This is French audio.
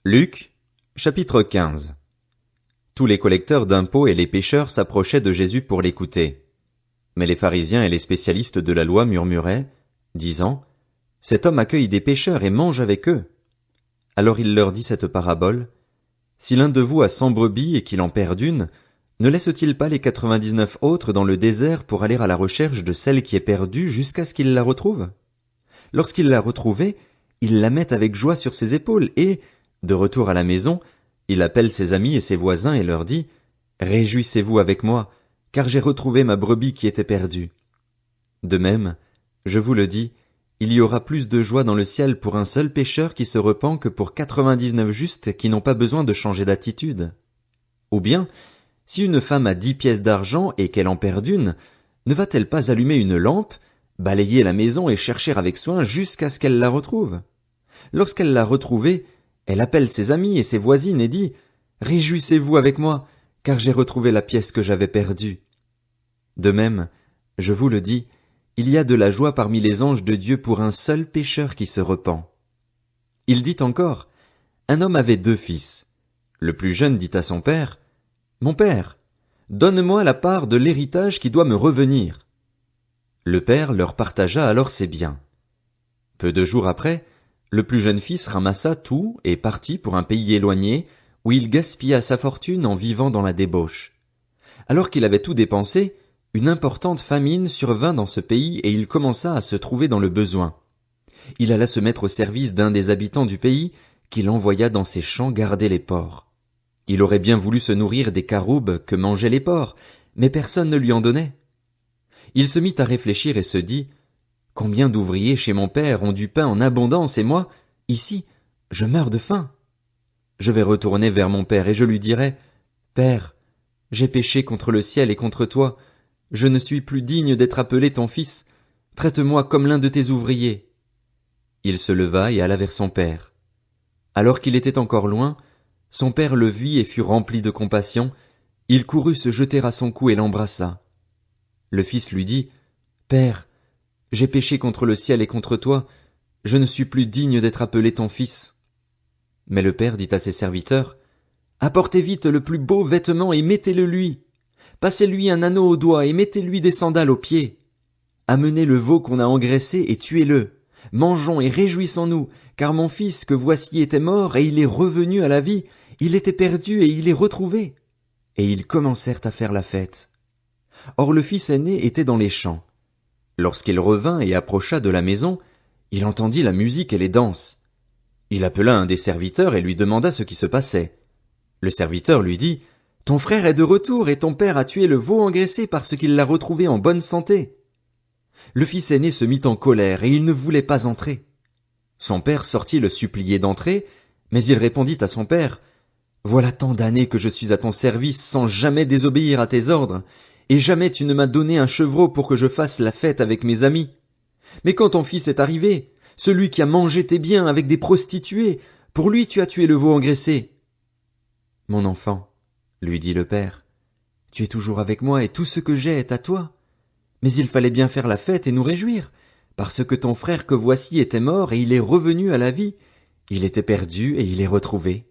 Luc, chapitre 15. Tous les collecteurs d'impôts et les pécheurs s'approchaient de Jésus pour l'écouter. Mais les pharisiens et les spécialistes de la loi murmuraient, disant, « Cet homme accueille des pécheurs et mange avec eux. » Alors il leur dit cette parabole, « Si l'un de vous a 100 brebis et qu'il en perd une, ne laisse-t-il pas les 99 autres dans le désert pour aller à la recherche de celle qui est perdue jusqu'à ce qu'il la retrouve? Lorsqu'il l'a retrouvée, il la met avec joie sur ses épaules et, de retour à la maison, il appelle ses amis et ses voisins et leur dit, « Réjouissez-vous avec moi, car j'ai retrouvé ma brebis qui était perdue. » De même, je vous le dis, il y aura plus de joie dans le ciel pour un seul pécheur qui se repent que pour 99 justes qui n'ont pas besoin de changer d'attitude. Ou bien, si une femme a 10 pièces d'argent et qu'elle en perd une, ne va-t-elle pas allumer une lampe, balayer la maison et chercher avec soin jusqu'à ce qu'elle la retrouve? Lorsqu'elle l'a retrouvée, elle appelle ses amis et ses voisines et dit, « Réjouissez-vous avec moi, car j'ai retrouvé la pièce que j'avais perdue. » De même, je vous le dis, il y a de la joie parmi les anges de Dieu pour un seul pécheur qui se repent. Il dit encore, un homme avait 2 fils. Le plus jeune dit à son père, « Mon père, donne-moi la part de l'héritage qui doit me revenir. » Le père leur partagea alors ses biens. Peu de jours après, le plus jeune fils ramassa tout et partit pour un pays éloigné, où il gaspilla sa fortune en vivant dans la débauche. Alors qu'il avait tout dépensé, une importante famine survint dans ce pays et il commença à se trouver dans le besoin. Il alla se mettre au service d'un des habitants du pays, qu'il envoya dans ses champs garder les porcs. Il aurait bien voulu se nourrir des caroubes que mangeaient les porcs, mais personne ne lui en donnait. Il se mit à réfléchir et se dit, « Combien d'ouvriers chez mon père ont du pain en abondance et moi, ici, je meurs de faim. Je vais retourner vers mon père et je lui dirai, « Père, j'ai péché contre le ciel et contre toi, je ne suis plus digne d'être appelé ton fils, traite-moi comme l'un de tes ouvriers. » Il se leva et alla vers son père. Alors qu'il était encore loin, son père le vit et fut rempli de compassion, il courut se jeter à son cou et l'embrassa. Le fils lui dit, « Père, j'ai péché contre le ciel et contre toi, je ne suis plus digne d'être appelé ton fils. » Mais le père dit à ses serviteurs, « Apportez vite le plus beau vêtement et mettez-le lui. Passez-lui un anneau au doigt et mettez-lui des sandales aux pieds. Amenez le veau qu'on a engraissé et tuez-le. Mangeons et réjouissons-nous, car mon fils que voici était mort et il est revenu à la vie, il était perdu et il est retrouvé. » Et ils commencèrent à faire la fête. Or le fils aîné était dans les champs. Lorsqu'il revint et approcha de la maison, il entendit la musique et les danses. Il appela un des serviteurs et lui demanda ce qui se passait. Le serviteur lui dit, « Ton frère est de retour et ton père a tué le veau engraissé parce qu'il l'a retrouvé en bonne santé. » Le fils aîné se mit en colère et il ne voulait pas entrer. Son père sortit le supplier d'entrer, mais il répondit à son père, « Voilà tant d'années que je suis à ton service sans jamais désobéir à tes ordres, et jamais tu ne m'as donné un chevreau pour que je fasse la fête avec mes amis. Mais quand ton fils est arrivé, celui qui a mangé tes biens avec des prostituées, pour lui tu as tué le veau engraissé. » « Mon enfant, lui dit le père, tu es toujours avec moi et tout ce que j'ai est à toi. Mais il fallait bien faire la fête et nous réjouir, parce que ton frère que voici était mort et il est revenu à la vie, il était perdu et il est retrouvé. »